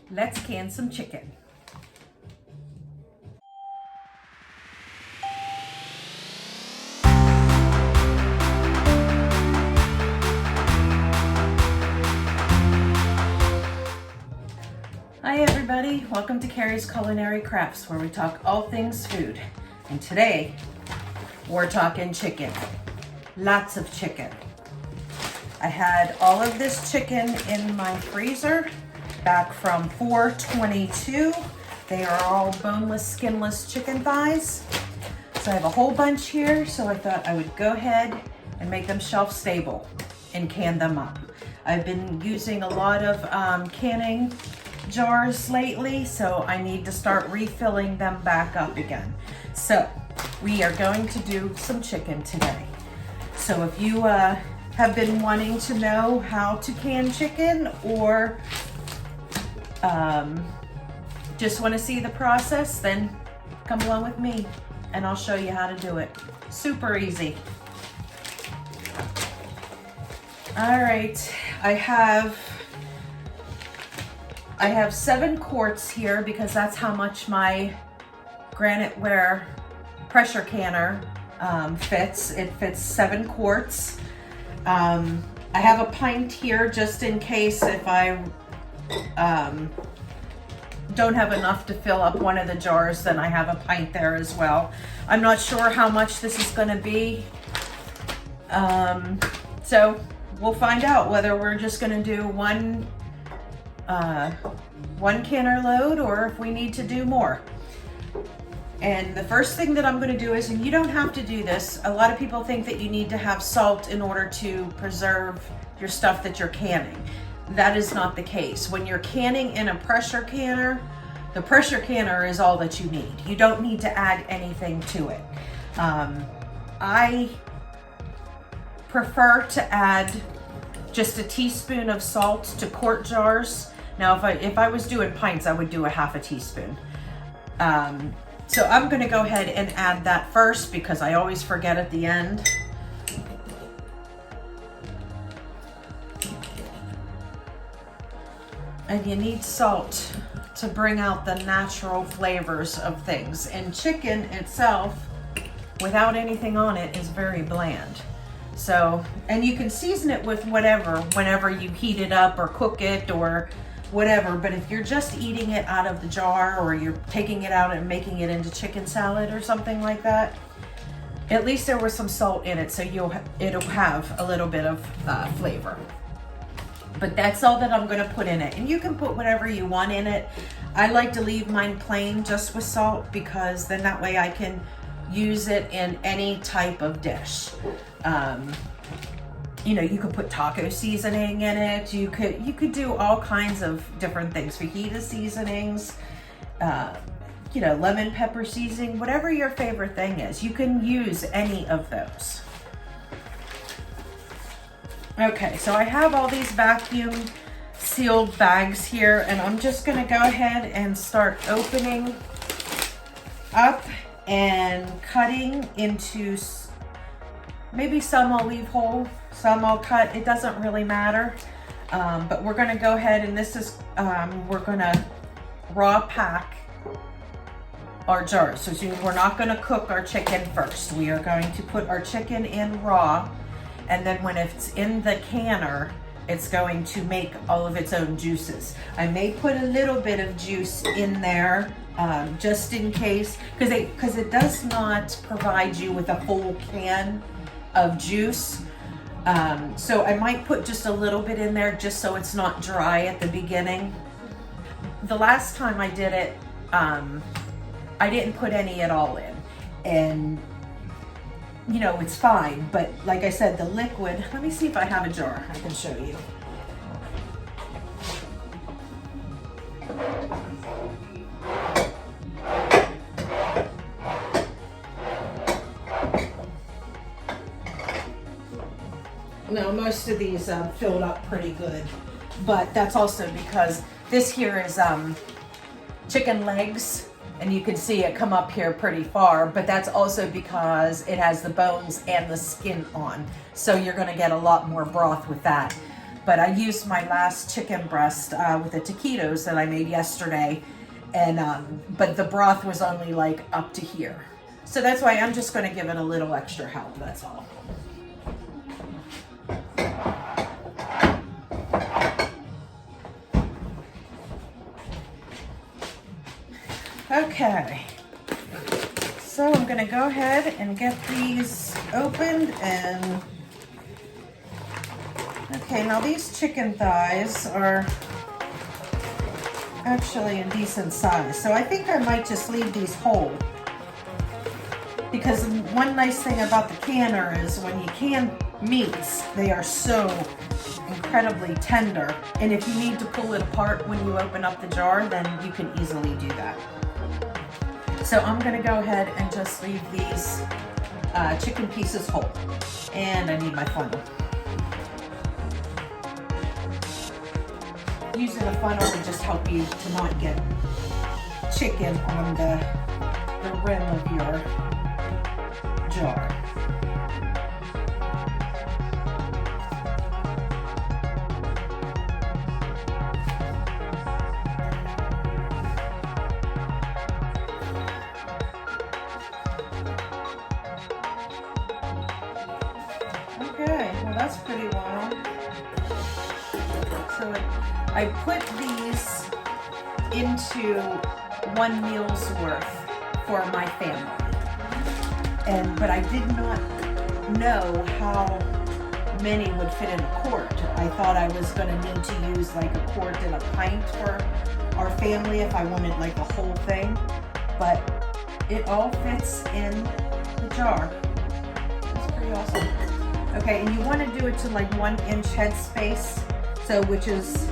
Let's can some chicken. Hi everybody, welcome to Carrie's Culinary Crafts, where we talk all things food. And today, we're talking chicken. Lots of chicken. I had all of this chicken in my freezer back from 4/22. They are all boneless, skinless chicken thighs. So I have a whole bunch here, so I thought I would go ahead and make them shelf stable and can them up. I've been using a lot of canning jars lately, so I need to start refilling them back up again. So we are going to do some chicken today. So if you have been wanting to know how to can chicken, or just want to see the process, then come along with me and I'll show you how to do it. Super easy. All right, I have 7 quarts here because that's how much my granite ware pressure canner fits. It fits 7 quarts. I have a pint here just in case if I don't have enough to fill up one of the jars, then I have a pint there as well. I'm not sure how much this is going to be. So we'll find out whether we're just going to do one canner load or if we need to do more. And the first thing that I'm going to do is, and you don't have to do this, a lot of people think that you need to have salt in order to preserve your stuff that you're canning. That is not the case. When you're canning in a pressure canner, the pressure canner is all that you need. You don't need to add anything to it. I prefer to add just a teaspoon of salt to quart jars. Now, if I was doing pints, I would do a half a teaspoon. So I'm gonna go ahead and add that first because I always forget at the end. And you need salt to bring out the natural flavors of things. And chicken itself, without anything on it, is very bland. So, and you can season it with whatever, whenever you heat it up or cook it or whatever, but if you're just eating it out of the jar or you're taking it out and making it into chicken salad or something like that, at least there was some salt in it, so it'll have a little bit of flavor. But that's all that I'm going to put in it, and you can put whatever you want in it. I like to leave mine plain just with salt because then that way I can use it in any type of dish. You know, you could put taco seasoning in it. You could do all kinds of different things. Fajita seasonings, you know, lemon pepper seasoning, whatever your favorite thing is. You can use any of those. Okay, so I have all these vacuum sealed bags here, and I'm just gonna go ahead and start opening up and cutting into, maybe some I'll leave whole, some I'll cut, it doesn't really matter. But we're gonna go ahead and this is, we're gonna raw pack our jars. So we're not gonna cook our chicken first. We are going to put our chicken in raw, and then when it's in the canner, it's going to make all of its own juices. I may put a little bit of juice in there, just in case, because it does not provide you with a full can of juice. So I might put just a little bit in there just so it's not dry at the beginning. The last time I did it, I didn't put any at all in, and you know, it's fine, but like I said, the liquid, let me see if I have a jar I can show you. No, most of these filled up pretty good, but that's also because this here is chicken legs, and you can see it come up here pretty far, but that's also because it has the bones and the skin on. So you're gonna get a lot more broth with that. but I used my last chicken breast with the taquitos that I made yesterday, and but the broth was only like up to here. So that's why I'm just going to give it a little extra help, that's all. Okay, so I'm going to go ahead and get these opened and okay, now these chicken thighs are actually in decent size, so I think I might just leave these whole, because one nice thing about the canner is when you can meats, they are so incredibly tender, and if you need to pull it apart when you open up the jar, then you can easily do that. So I'm going to go ahead and just leave these chicken pieces whole, and I need my funnel. Using a funnel will just help you to not get chicken on the rim of your jar. Okay, well that's pretty long. So I put these into 1 meal's worth for my family, but I did not know how many would fit in a quart. I thought I was going to need to use like a quart and a pint for our family if I wanted like a whole thing, but it all fits in the jar. That's pretty awesome. Okay, and you want to do it to like 1 inch headspace, so which is,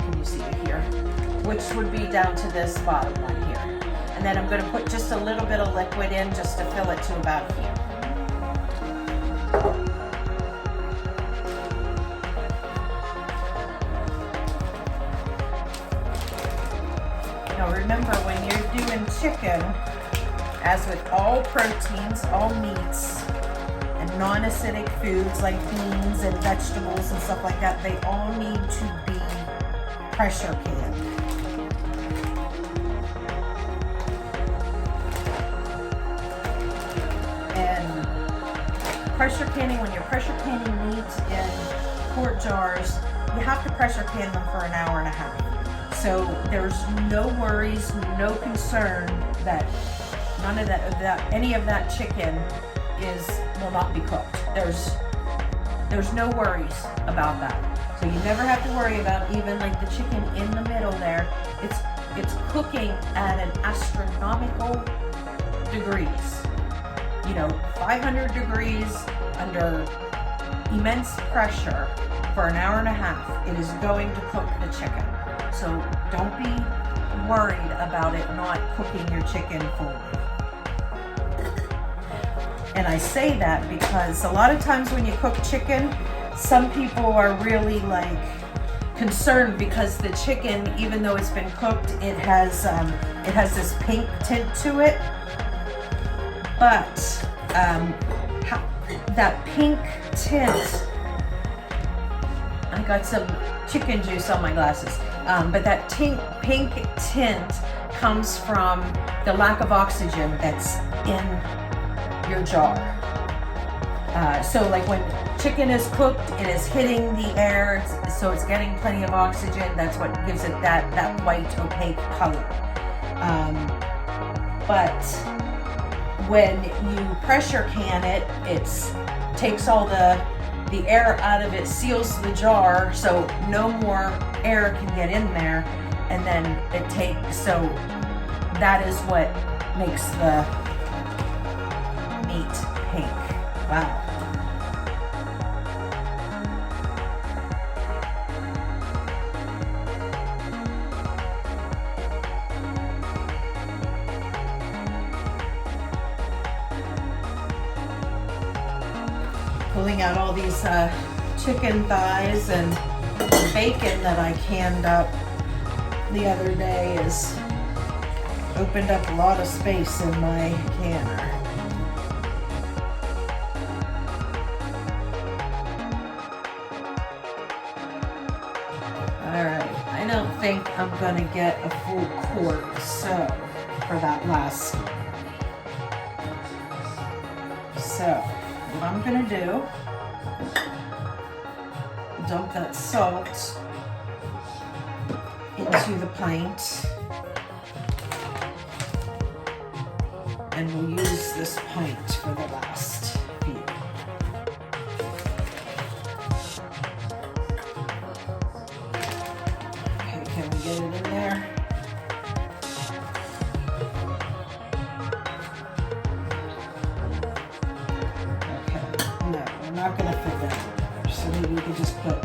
can you see it here? Which would be down to this bottom one here. And then I'm going to put just a little bit of liquid in just to fill it to about here. Now remember, when you're doing chicken, as with all proteins, all meats, and non-acidic foods like beans and vegetables and stuff like that, they all need to be pressure canned. And pressure canning, when you're pressure canning meat in quart jars, you have to pressure can them for an hour and a half. So there's no worries, no concern that none of that any of that chicken will not be cooked. There's no worries about that. So you never have to worry about even like the chicken in the middle there. It's cooking at an astronomical degrees. You know, 500 degrees under immense pressure for an hour and a half. It is going to cook the chicken. So don't be worried about it not cooking your chicken fully. And I say that because a lot of times when you cook chicken, some people are really like concerned because the chicken, even though it's been cooked, it has this pink tint to it. But that pink tint, I got some chicken juice on my glasses, but that pink tint comes from the lack of oxygen that's in your jar. So like when chicken is cooked, it is hitting the air, so it's getting plenty of oxygen. That's what gives it that white opaque color. But when you pressure can it, it takes all the air out of it, seals the jar so no more air can get in there, and then it takes, so that is what makes the meat pink. Wow. Pulling out all these chicken thighs and bacon that I canned up the other day has opened up a lot of space in my canner. think I'm gonna get a full quart, so for that last. So what I'm gonna do, dump that salt into the pint, and we'll use this pint for the last few. Okay, can we get it in there? Okay, no, we're not gonna fit that in there, so maybe we could just put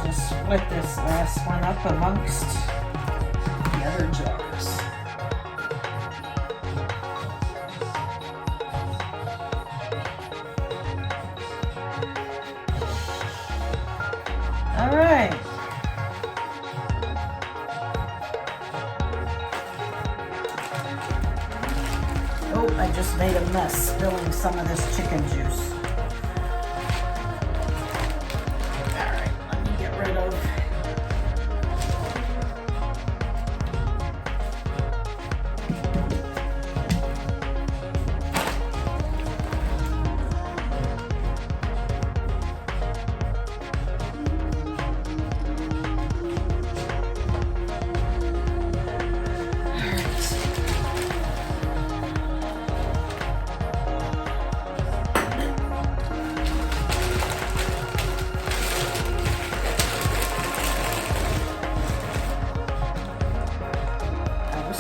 split this last one up amongst the other jars. All right. Oh, I just made a mess spilling some of this chicken juice.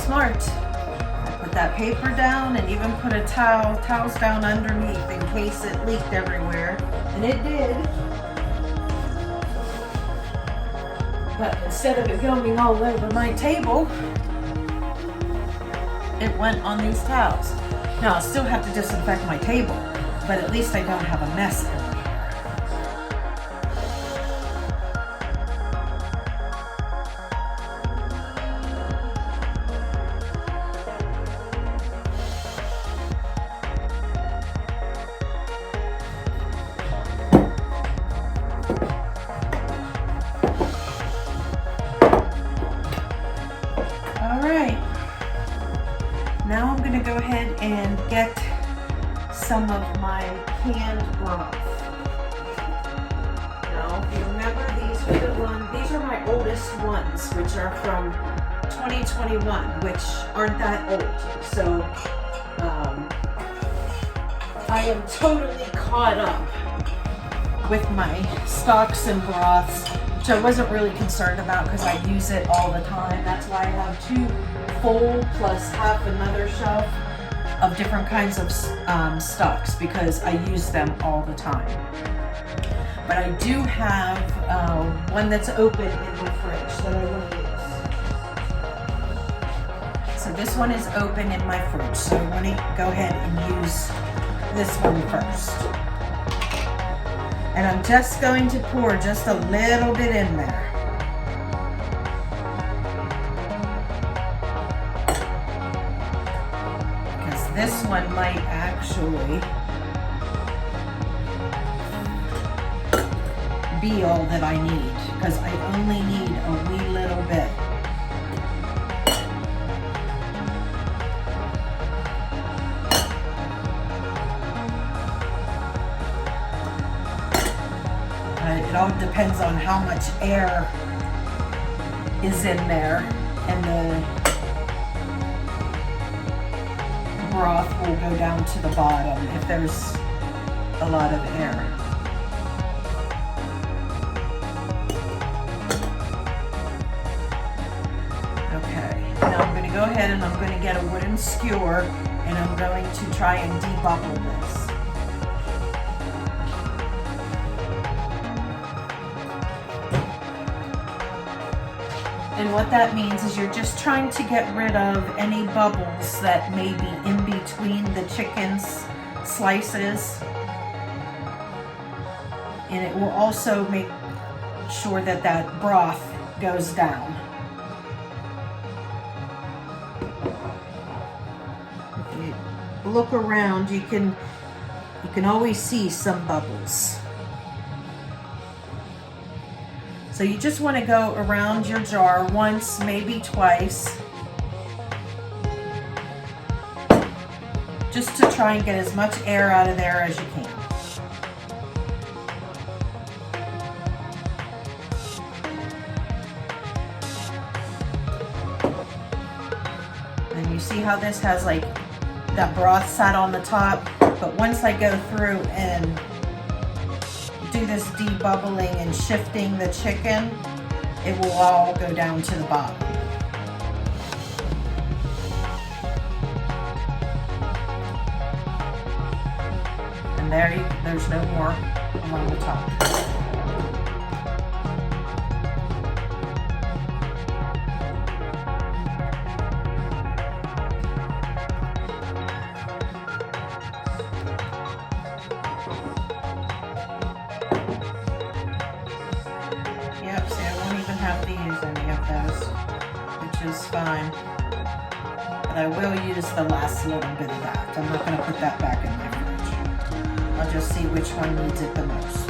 Smart. I put that paper down and even put towels down underneath in case it leaked everywhere, and it did. But instead of it going all over my table, it went on these towels. Now I'll still have to disinfect my table, but at least I don't have a mess everywhere. Now I'm going to go ahead and get some of my canned broth. Now, if you remember, these are my oldest ones, which are from 2021, which aren't that old. So, I am totally caught up with my stocks and broths, which I wasn't really concerned about because I use it all the time. That's why I have 2 full plus half another shelf of different kinds of stocks because I use them all the time. But I do have one that's open in my fridge that I want to use. So this one is open in my fridge, so I want to go ahead and use this one first. And I'm just going to pour just a little bit in there. This one might actually be all that I need because I only need a wee little bit. It all depends on how much air is in there, and the broth will go down to the bottom if there's a lot of air. Okay, now I'm going to go ahead and I'm going to get a wooden skewer and I'm going to try and debubble this. And what that means is you're just trying to get rid of any bubbles that may be in between the chicken's slices. and it will also make sure that that broth goes down. If you look around, you can always see some bubbles. So you just want to go around your jar once, maybe twice, just to try and get as much air out of there as you can. And you see how this has like that broth sat on the top, but once I go through and do this debubbling and shifting the chicken, it will all go down to the bottom. And there's no more along the top. Yep, see, I won't even have to use any of those, which is fine. But I will use the last little bit of that. I'm not going to put that back in my fridge. I'll just see which one needs it the most.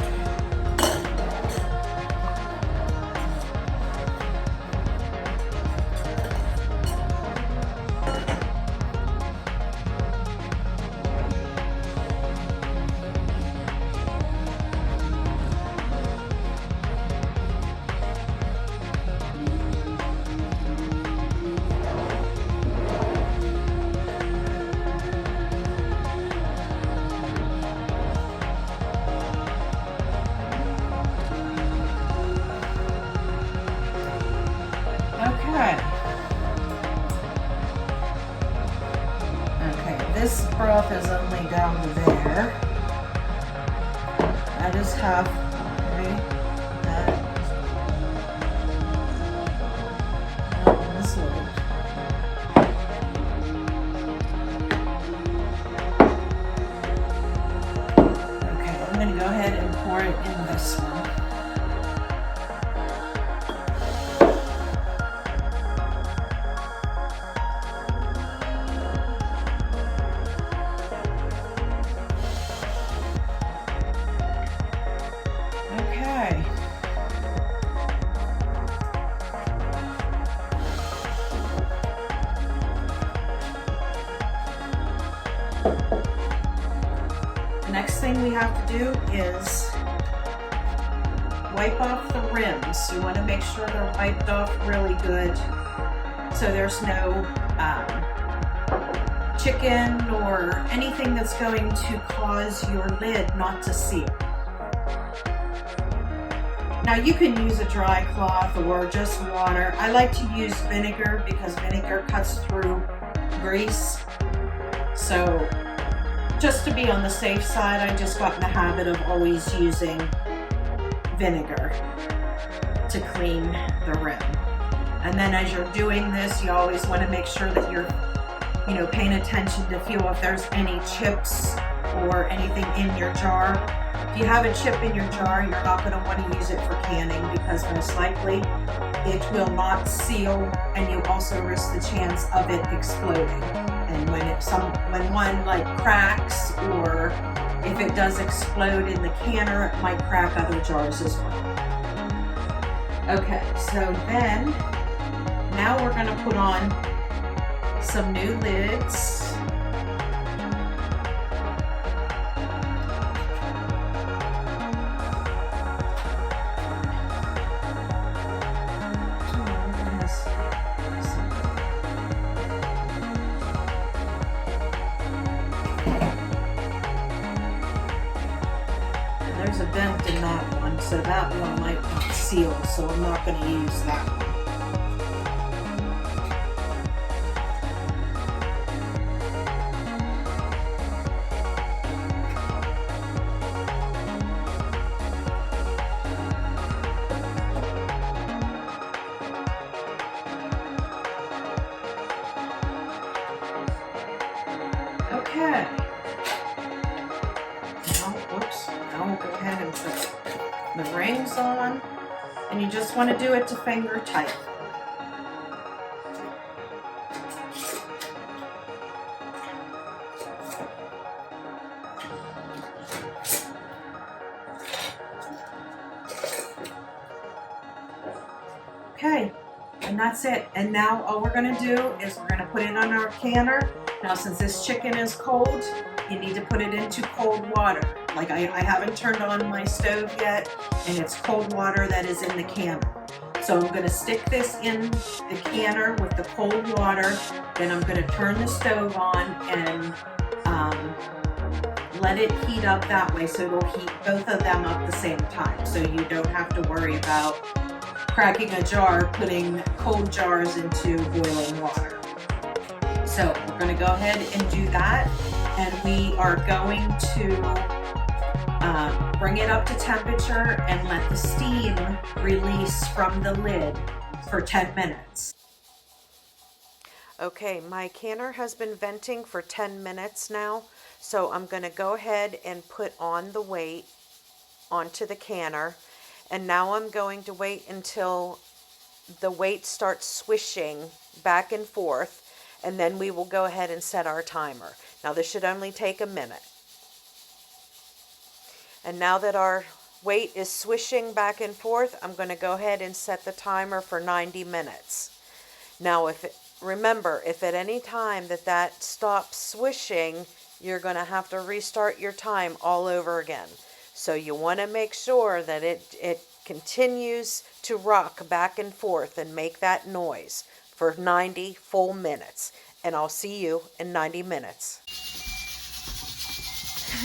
Okay, this broth is only down to there. I just have this load. Okay, I'm going to go ahead and pour it in this one. The next thing we have to do is wipe off the rims. You want to make sure they're wiped off really good so there's no chicken or anything that's going to cause your lid not to seal. Now you can use a dry cloth or just water. I like to use vinegar because vinegar cuts through grease. So just to be on the safe side, I just got in the habit of always using vinegar to clean the rim. And then as you're doing this, you always want to make sure that you're, paying attention to feel if there's any chips or anything in your jar. If you have a chip in your jar, you're not going to want to use it for canning because most likely it will not seal, and you also risk the chance of it exploding. And when one like cracks, or if it does explode in the canner, it might crack other jars as well. Okay, so then now we're going to put on some new lids. There's a vent in that one, so that one might not seal, so I'm not going to use that one. Okay. Now, whoops. Now we'll go ahead and put the rings on, and you just want to do it to finger tight. Okay, and that's it. And now all we're gonna do is we're gonna put it on our canner. Now since this chicken is cold, you need to put it into cold water. Like I haven't turned on my stove yet, and it's cold water that is in the canner. So I'm gonna stick this in the canner with the cold water, then I'm gonna turn the stove on and let it heat up that way, so it'll heat both of them up the same time. So you don't have to worry about cracking a jar, putting cold jars into boiling water. So we're going to go ahead and do that, and we are going to bring it up to temperature and let the steam release from the lid for 10 minutes. Okay, my canner has been venting for 10 minutes now, so I'm going to go ahead and put on the weight onto the canner. And now I'm going to wait until the weight starts swishing back and forth, and then we will go ahead and set our timer. Now this should only take a minute. And now that our weight is swishing back and forth, I'm going to go ahead and set the timer for 90 minutes. Now remember, if at any time that stops swishing, you're going to have to restart your time all over again. So you want to make sure that it continues to rock back and forth and make that noise for 90 full minutes. And I'll see you in 90 minutes.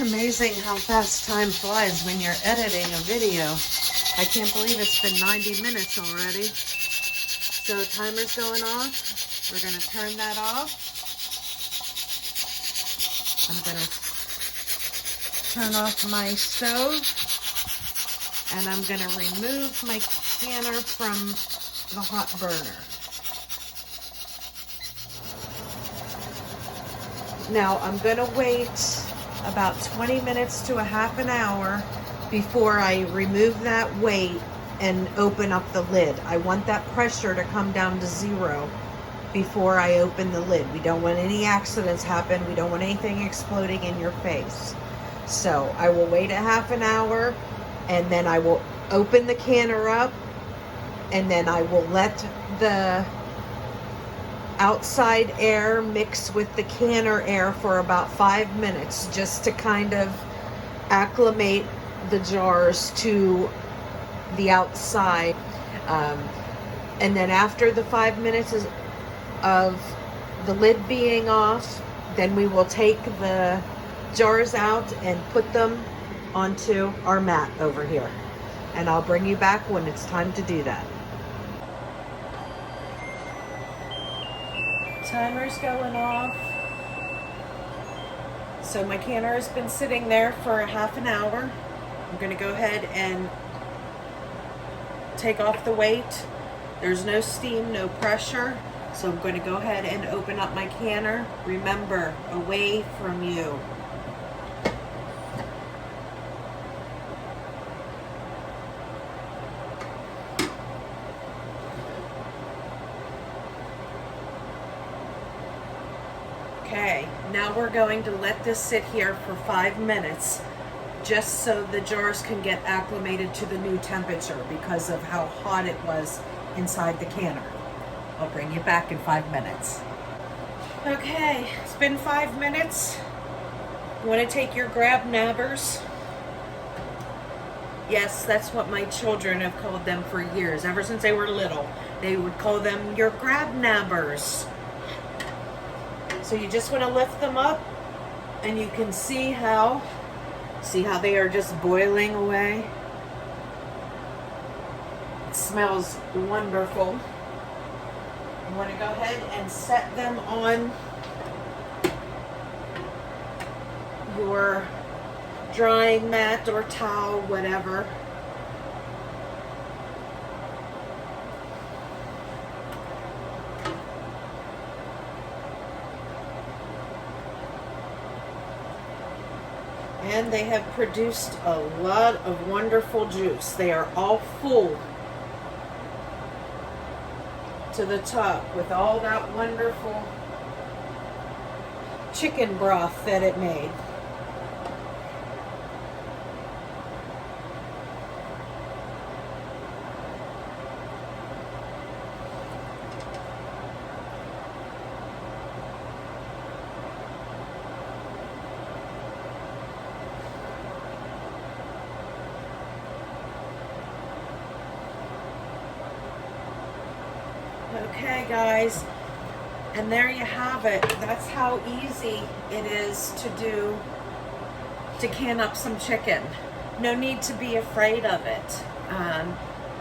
Amazing how fast time flies when you're editing a video. I can't believe it's been 90 minutes already. So timer's going off. We're going to turn that off. I'm going to turn off my stove, and I'm going to remove my canner from the hot burner. Now I'm going to wait about 20 minutes to a half an hour before I remove that weight and open up the lid. I want that pressure to come down to 0 before I open the lid. We don't want any accidents happen. We don't want anything exploding in your face. So I will wait a half an hour, and then I will open the canner up, and then I will let the outside air mix with the canner air for about 5 minutes, just to kind of acclimate the jars to the outside. And then after the 5 minutes of the lid being off, then we will take the jars out and put them onto our mat over here. And I'll bring you back when it's time to do that. Timer's going off. So my canner has been sitting there for a half an hour. I'm going to go ahead and take off the weight. There's no steam, no pressure. So I'm going to go ahead and open up my canner. Remember, away from you. Okay, now we're going to let this sit here for 5 minutes, just so the jars can get acclimated to the new temperature because of how hot it was inside the canner. I'll bring you back in 5 minutes. Okay, it's been 5 minutes. You want to take your grab nabbers. Yes, that's what my children have called them for years. Ever since they were little, they would call them your grab nabbers. So you just want to lift them up, and you can see how they are just boiling away. It smells wonderful. You want to go ahead and set them on your drying mat or towel, whatever. And they have produced a lot of wonderful juice. They are all full to the top with all that wonderful chicken broth that it made. Okay, guys, and there you have it. That's how easy it is to can up some chicken. No need to be afraid of it.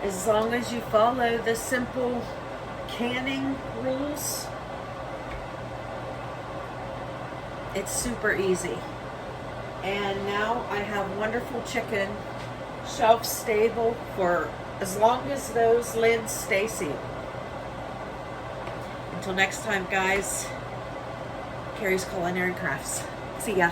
As long as you follow the simple canning rules, it's super easy. And now I have wonderful chicken, shelf stable for as long as those lids stay sealed. Until next time, guys, Carrie's Culinary Crafts. See ya.